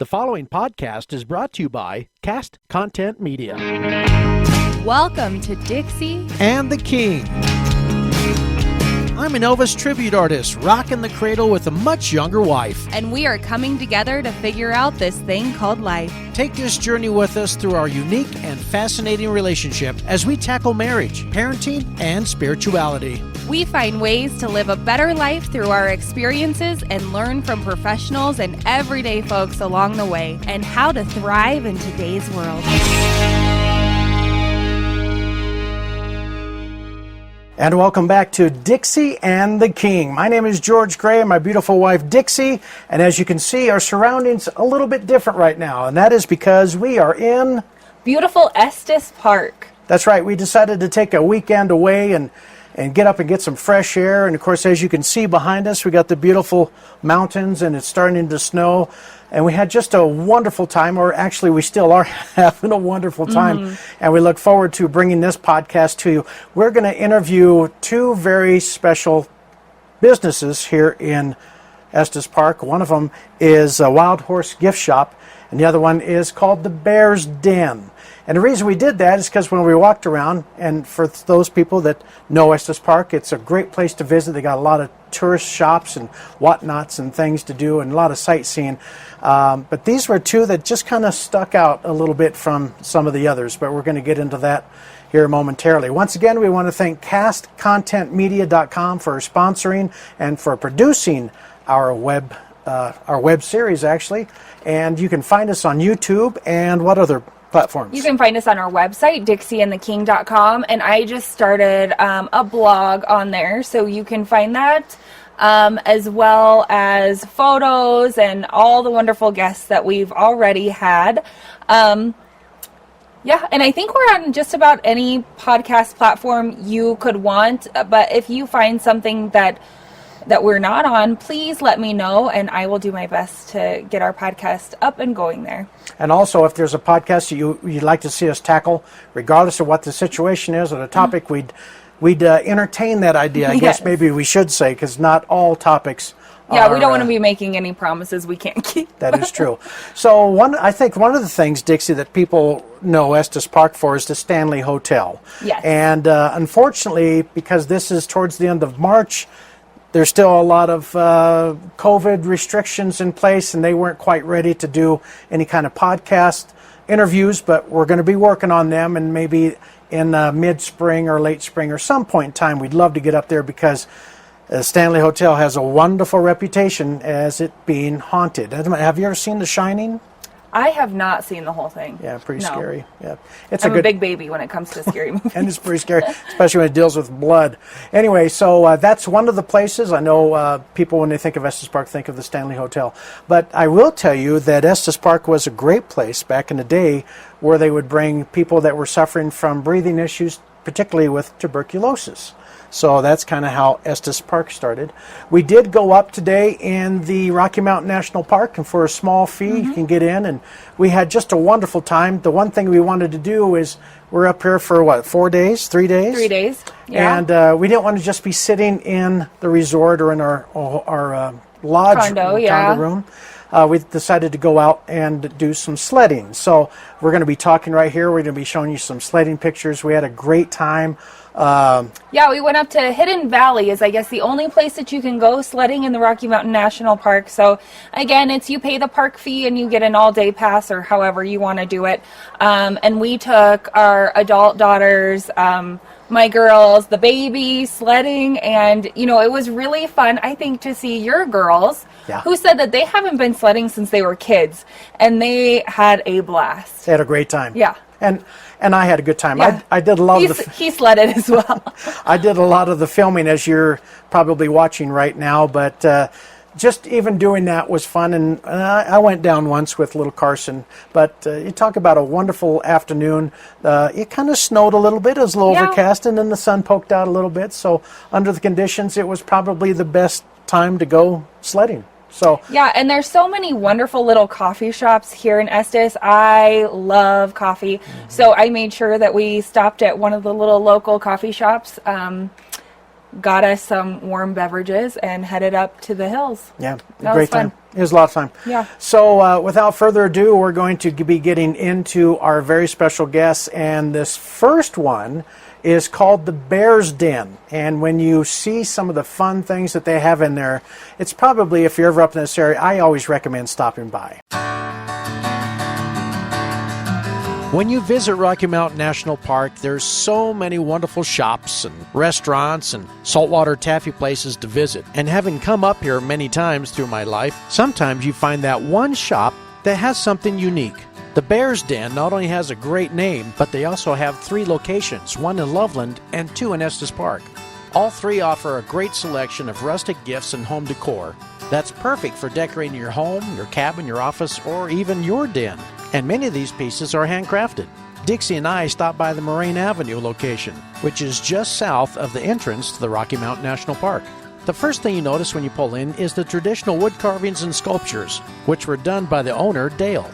The following podcast is brought to you by Cast Content Media. Welcome to Dixie and the King. I'm an Elvis tribute artist, rocking the cradle with a much younger wife. and we are coming together to figure out this thing called life. Take this journey with us through our unique and fascinating relationship as we tackle marriage, parenting, and spirituality. We find ways to live a better life through our experiences and learn from professionals and everyday folks along the way and how to thrive in today's world. And welcome back to Dixie and the King. My name is George Gray and my beautiful wife Dixie. And as you can see, our surroundings a little bit different right now. And that is because we are in... Beautiful Estes Park. That's right. We decided to take a weekend away and get up and get some fresh air. And of course, as you can see behind us, we got the beautiful mountains and it's starting to snow. And we had just a wonderful time, or actually we still are having a wonderful time. And we look forward to bringing this podcast to you. We're going to interview two very special businesses here in Estes Park. One of them is a Wild Horse Gift Shop, and the other one is called the Bear's Den. And the reason we did that is because when we walked around, and for those people that know Estes Park, it's a great place to visit. They got a lot of tourist shops and whatnots and things to do and a lot of sightseeing. But these were two that just kind of stuck out a little bit from some of the others, but we're going to get into that here momentarily. Once again, we want to thank castcontentmedia.com for sponsoring and for producing our web series, actually. And you can find us on YouTube and what other platforms? You can find us on our website, dixieandtheking.com, and I just started a blog on there, so you can find that, as well as photos and all the wonderful guests that we've already had. And I think we're on just about any podcast platform you could want, but if you find something that we're not on, please let me know, and I will do my best to get our podcast up and going there. And also, if there's a podcast that you'd like to see us tackle, regardless of what the situation is or the topic, we'd entertain that idea. I guess maybe we should say, because not all topics are, we don't want to be making any promises we can't keep. That is true. So I think one of the things, Dixie, that people know Estes Park for is the Stanley Hotel. Yes. And unfortunately, because this is towards the end of March, there's still a lot of COVID restrictions in place, and they weren't quite ready to do any kind of podcast interviews, but we're going to be working on them, and maybe in mid-spring or late spring or some point in time, we'd love to get up there because Stanley Hotel has a wonderful reputation as it being haunted. Have you ever seen The Shining? I have not seen the whole thing. Yeah, pretty No. scary. Yeah, I'm a big baby when it comes to scary movies. And it's pretty scary, especially when it deals with blood. Anyway, so that's one of the places. I know people, when they think of Estes Park, think of the Stanley Hotel. But I will tell you that Estes Park was a great place back in the day where they would bring people that were suffering from breathing issues, particularly with tuberculosis. So that's kind of how Estes Park started. We did go up today in the Rocky Mountain National Park, and for a small fee, you can get in, and we had just a wonderful time. The one thing we wanted to do is, we're up here for 4 days, 3 days? 3 days, yeah. And we didn't want to just be sitting in the resort or in our lodge condo room. We decided to go out and do some sledding. So we're going to be talking right here. We're going to be showing you some sledding pictures. We had a great time. We went up to Hidden Valley, is I guess the only place that you can go sledding in the Rocky Mountain National Park. So again, it's you pay the park fee and you get an all-day pass, or however you want to do it. And we took our adult daughters, my girls, the baby, sledding, and it was really fun, I think, to see your girls, who said that they haven't been sledding since they were kids, and they had a blast. They had a great time. Yeah. And I had a good time. Yeah. I did a lot he sledded as well. I did a lot of the filming, as you're probably watching right now, but just even doing that was fun. And I went down once with little Carson, but you talk about a wonderful afternoon. It kind of snowed a little bit. It was a little overcast, and then the sun poked out a little bit. So under the conditions, it was probably the best time to go sledding. So and there's so many wonderful little coffee shops here in Estes. I love coffee. So I made sure that we stopped at one of the little local coffee shops, got us some warm beverages, and headed up to the hills. Yeah, that great was fun. time. It was a lot of fun. Yeah. So without further ado, we're going to be getting into our very special guests, and this first one is called the Bear's Den. And when you see some of the fun things that they have in there, it's probably, if you're ever up in this area, I always recommend stopping by. When you visit Rocky Mountain National Park, there's so many wonderful shops and restaurants and saltwater taffy places to visit. And having come up here many times through my life, sometimes you find that one shop that has something unique. The Bear's Den not only has a great name, but they also have 3 locations, one in Loveland and 2 in Estes Park. All 3 offer a great selection of rustic gifts and home decor that's perfect for decorating your home, your cabin, your office, or even your den. And many of these pieces are handcrafted. Dixie and I stopped by the Moraine Avenue location, which is just south of the entrance to the Rocky Mountain National Park. The first thing you notice when you pull in is the traditional wood carvings and sculptures, which were done by the owner, Dale.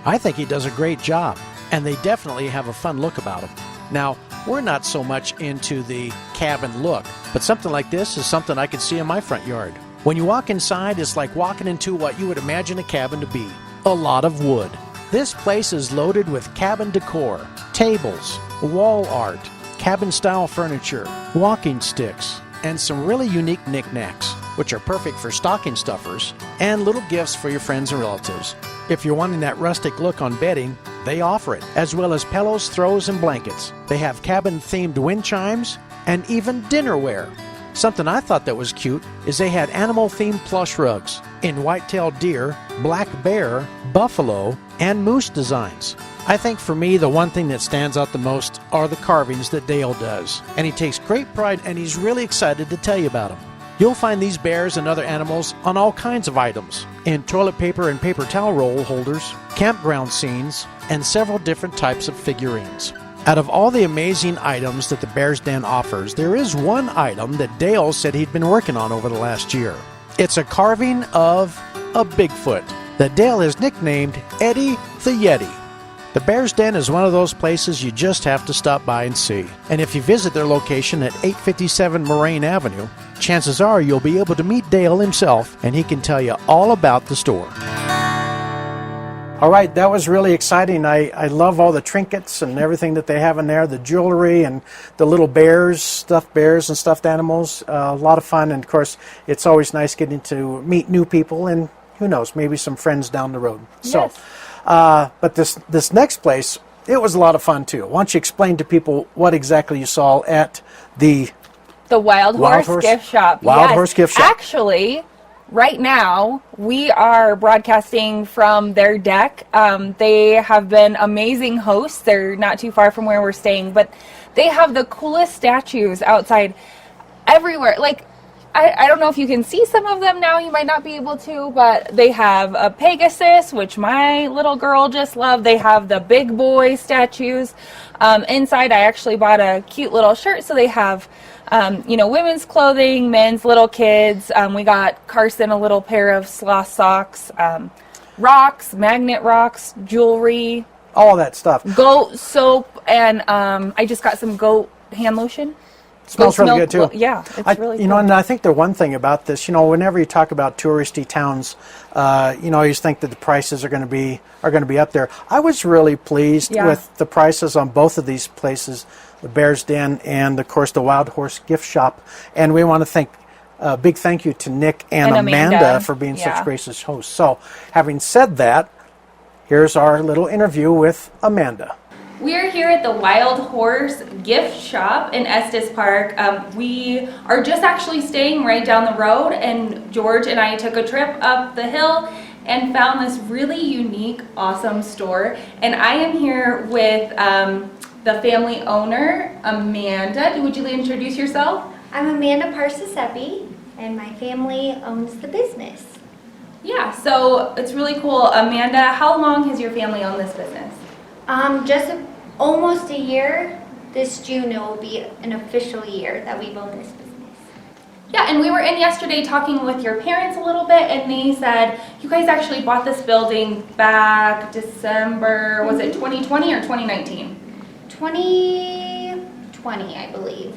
I think he does a great job, and they definitely have a fun look about them. Now, we're not so much into the cabin look, but something like this is something I could see in my front yard. When you walk inside, it's like walking into what you would imagine a cabin to be. A lot of wood. This place is loaded with cabin decor, tables, wall art, cabin-style furniture, walking sticks, and some really unique knickknacks, which are perfect for stocking stuffers and little gifts for your friends and relatives. If you're wanting that rustic look on bedding, they offer it, as well as pillows, throws, and blankets. They have cabin-themed wind chimes and even dinnerware. Something I thought that was cute is they had animal-themed plush rugs in white-tailed deer, black bear, buffalo, and moose designs. I think for me, the one thing that stands out the most are the carvings that Dale does. And he takes great pride, and he's really excited to tell you about them. You'll find these bears and other animals on all kinds of items, in toilet paper and paper towel roll holders, campground scenes, and several different types of figurines. Out of all the amazing items that the Bear's Den offers, there is one item that Dale said he'd been working on over the last year. It's a carving of a Bigfoot that Dale has nicknamed Eddie the Yeti. The Bear's Den is one of those places you just have to stop by and see. And if you visit their location at 857 Moraine Avenue, chances are you'll be able to meet Dale himself, and he can tell you all about the store. All right, that was really exciting. I love all the trinkets and everything that they have in there, the jewelry and the little bears, stuffed bears and stuffed animals. A lot of fun, and of course, it's always nice getting to meet new people and, who knows, maybe some friends down the road. Yes. So, but this next place, it was a lot of fun too. Why don't you explain to people what exactly you saw at the Wild Horse Gift Shop. Wild Horse Gift Shop. Actually, right now, we are broadcasting from their deck. They have been amazing hosts. They're not too far from where we're staying, but they have the coolest statues outside everywhere. Like, I don't know if you can see some of them now. You might not be able to, but they have a Pegasus, which my little girl just loved. They have the big boy statues. Inside, I actually bought a cute little shirt, so they have women's clothing, men's, little kids. We got Carson a little pair of sloth socks, rocks, magnet rocks, jewelry. All that stuff. Goat soap, and I just got some goat hand lotion. It smells really good too. Yeah, it's really cool. And I think the one thing about this, whenever you talk about touristy towns, you always think that the prices are going to be up there. I was really pleased with the prices on both of these places, the Bear's Den and, of course, the Wild Horse Gift Shop. And we want to thank a big thank you to Nick and Amanda for being such gracious hosts. So, having said that, here's our little interview with Amanda. We are here at the Wild Horse Gift Shop in Estes Park. We are just actually staying right down the road, and George and I took a trip up the hill and found this really unique, awesome store. And I am here with the family owner, Amanda. Would you introduce yourself? I'm Amanda Parsasepi, and my family owns the business. Yeah, so it's really cool. Amanda, how long has your family owned this business? Almost a year. This June it will be an official year that we've owned this business. Yeah, and we were in yesterday talking with your parents a little bit, and they said you guys actually bought this building back December, was it 2020 or 2019? 2020, I believe.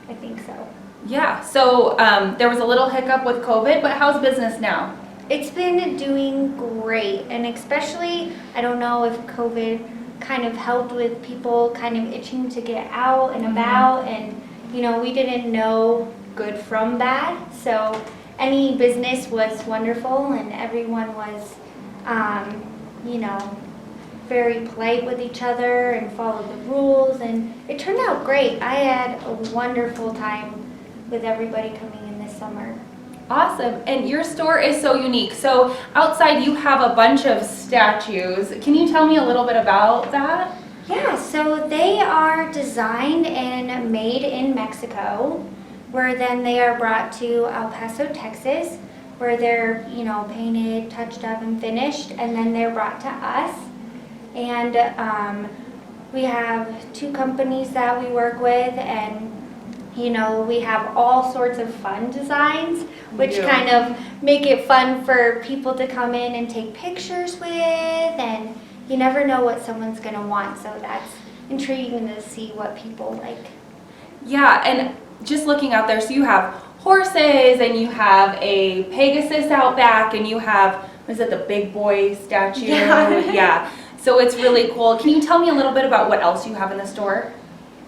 I think so. Yeah, so there was a little hiccup with COVID, but how's business now? It's been doing great, and especially, I don't know if COVID kind of helped with people kind of itching to get out and about, and we didn't know good from bad, so any business was wonderful, and everyone was, very polite with each other and followed the rules, and it turned out great. I had a wonderful time with everybody coming in this summer. Awesome. And your store is so unique. So outside you have a bunch of statues. Can you tell me a little bit about that? Yeah, so they are designed and made in Mexico, where then they are brought to El Paso, Texas, where they're, painted, touched up, and finished, and then they're brought to us. And we have 2 companies that we work with, and we have all sorts of fun designs, which kind of make it fun for people to come in and take pictures with, and you never know what someone's going to want, so that's intriguing to see what people like. Yeah, and just looking out there, so you have horses, and you have a Pegasus out back, and you have, what is it, the big boy statue? Yeah. So it's really cool. Can you tell me a little bit about what else you have in the store?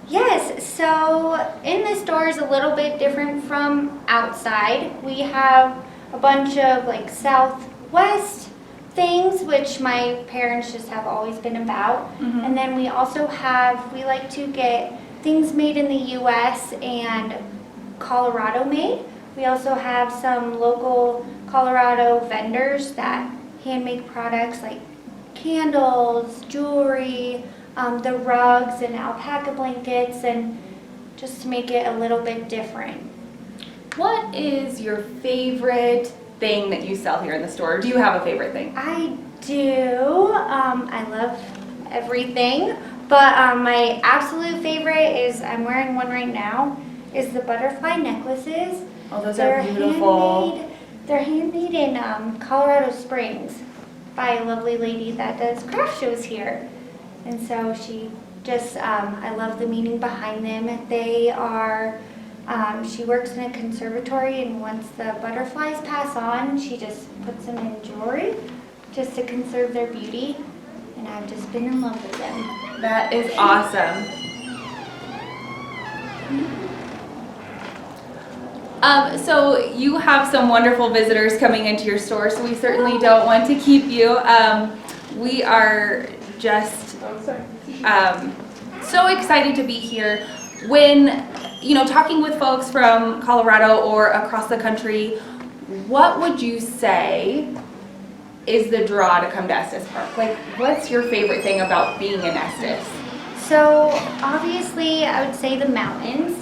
Yes, so in the store is a little bit different from outside. We have a bunch of like Southwest things, which my parents just have always been about. And then we also we like to get things made in the US and Colorado made. We also have some local Colorado vendors that hand make products like candles, jewelry, the rugs and alpaca blankets, and just to make it a little bit different. What is your favorite thing that you sell here in the store? Do you have a favorite thing? I do. I love everything, but my absolute favorite is, I'm wearing one right now, is the butterfly necklaces. Oh, those are beautiful. They're handmade in Colorado Springs by a lovely lady that does craft shows here. And so she just, I love the meaning behind them. They are, she works in a conservatory, and once the butterflies pass on, she just puts them in jewelry just to conserve their beauty. And I've just been in love with them. That is awesome. So you have some wonderful visitors coming into your store, so we certainly don't want to keep you. We are just so excited to be here. When, talking with folks from Colorado or across the country, what would you say is the draw to come to Estes Park? Like, what's your favorite thing about being in Estes? So obviously I would say the mountains,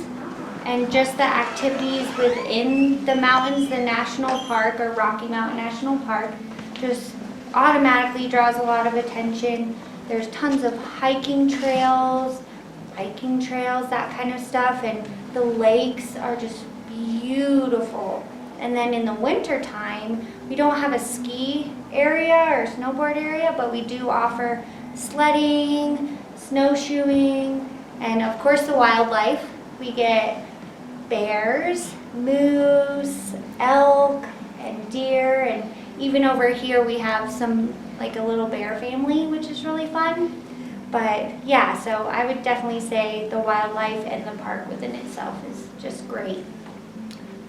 and just the activities within the mountains. The national park, or Rocky Mountain National Park, just automatically draws a lot of attention. There's tons of hiking trails, biking trails, that kind of stuff, and the lakes are just beautiful. And then in the winter time, we don't have a ski area or snowboard area, but we do offer sledding, snowshoeing, and of course the wildlife. We get bears, moose, elk, and deer, and even over here we have some, like a little bear family, which is really fun. But yeah, so I would definitely say the wildlife and the park within itself is just great.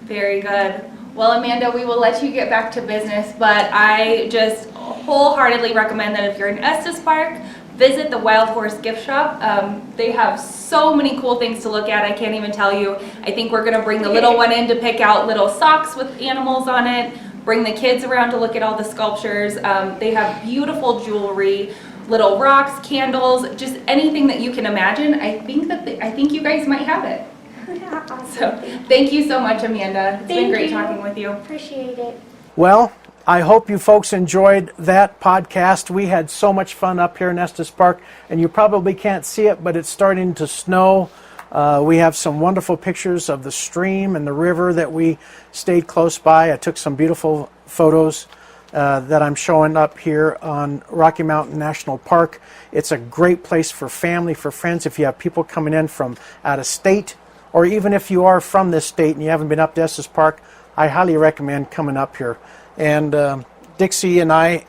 Very good. Well, Amanda, we will let you get back to business, but I just wholeheartedly recommend that if you're in Estes Park, visit the Wild Horse Gift Shop. They have so many cool things to look at, I can't even tell you. I think we're going to bring the little one in to pick out little socks with animals on it, bring the kids around to look at all the sculptures. They have beautiful jewelry, little rocks, candles, just anything that you can imagine. I think you guys might have it. Awesome. So thank you so much, Amanda. It's been great talking with you. Appreciate it. Well, I hope you folks enjoyed that podcast. We had so much fun up here in Estes Park, and you probably can't see it, but it's starting to snow. We have some wonderful pictures of the stream and the river that we stayed close by. I took some beautiful photos that I'm showing up here on Rocky Mountain National Park. It's a great place for family, for friends, if you have people coming in from out of state, or even if you are from this state and you haven't been up to Estes Park, I highly recommend coming up here. And Dixie and I,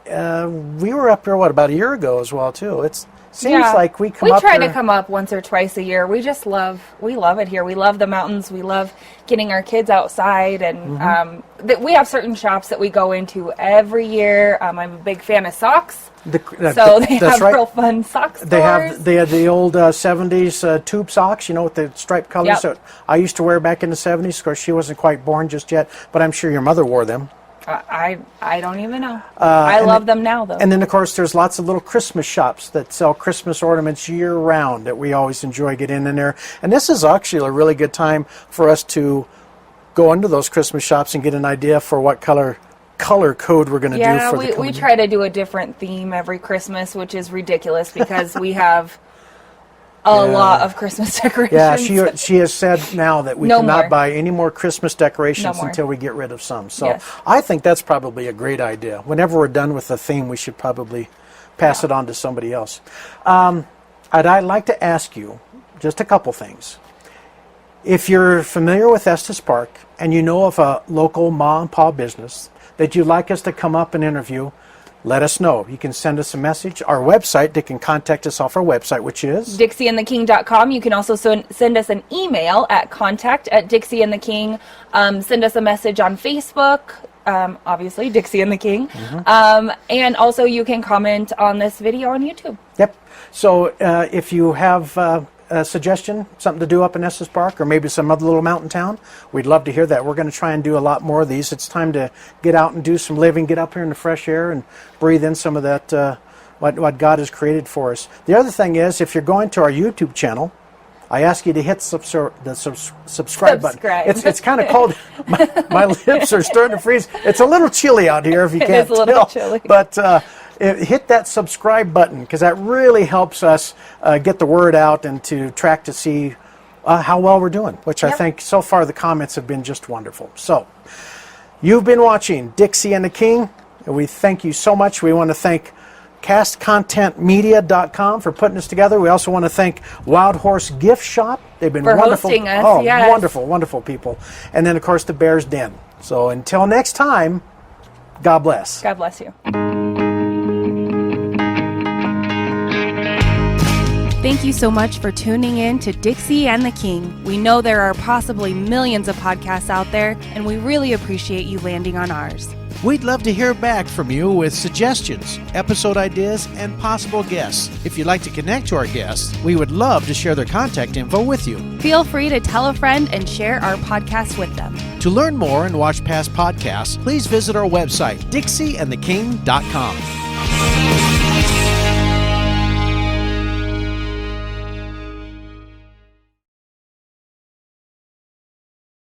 we were up here, about a year ago as well, too. It seems like we come up try here. to come up once or twice a year. We love it here. We love the mountains. We love getting our kids outside. And we have certain shops that we go into every year. I'm a big fan of socks. They have real fun sock stores. They had the old 70s tube socks, with the striped colors that I used to wear back in the 70s. Of course, she wasn't quite born just yet, but I'm sure your mother wore them. I don't even know. I love them now, though. And then, of course, there's lots of little Christmas shops that sell Christmas ornaments year-round that we always enjoy getting in there. And this is actually a really good time for us to go into those Christmas shops and get an idea for what color code we're going to do for the we try to do a different theme every Christmas, which is ridiculous because we have a lot of Christmas decorations. Yeah, she has said now that we cannot buy any more Christmas decorations until we get rid of some. So I think that's probably a great idea. Whenever we're done with the theme, we should probably pass it on to somebody else. I'd like to ask you just a couple things. If you're familiar with Estes Park and you know of a local mom and pop business that you'd like us to come up and interview, let us know. You can send us a message. Our website, they can contact us off our website, which is DixieandtheKing.com. You can also send us an email at contact@DixieandtheKing. Send us a message on Facebook, obviously, Dixie and the King. And also you can comment on this video on YouTube. Yep. So if you have a suggestion, something to do up in Estes Park or maybe some other little mountain town, we'd love to hear that. We're going to try and do a lot more of these. It's time to get out and do some living, get up here in the fresh air and breathe in some of that, what God has created for us. The other thing is, if you're going to our YouTube channel, I ask you to hit the subscribe button. It's kind of cold. My lips are starting to freeze. It's a little chilly out here if you can't tell. It's a little chilly. But hit that subscribe button because that really helps us get the word out and to track to see how well we're doing, which I think so far the comments have been just wonderful. So you've been watching Dixie and the King, and we thank you so much. We want to thank castcontentmedia.com for putting us together. We also want to thank Wild Horse Gift Shop. They've been wonderful. Hosting us. Oh, wonderful, wonderful people. And then, of course, the Bear's Den. So until next time, God bless. God bless you. Thank you so much for tuning in to Dixie and the King. We know there are possibly millions of podcasts out there, and we really appreciate you landing on ours. We'd love to hear back from you with suggestions, episode ideas, and possible guests. If you'd like to connect to our guests, we would love to share their contact info with you. Feel free to tell a friend and share our podcast with them. To learn more and watch past podcasts, please visit our website, DixieandtheKing.com.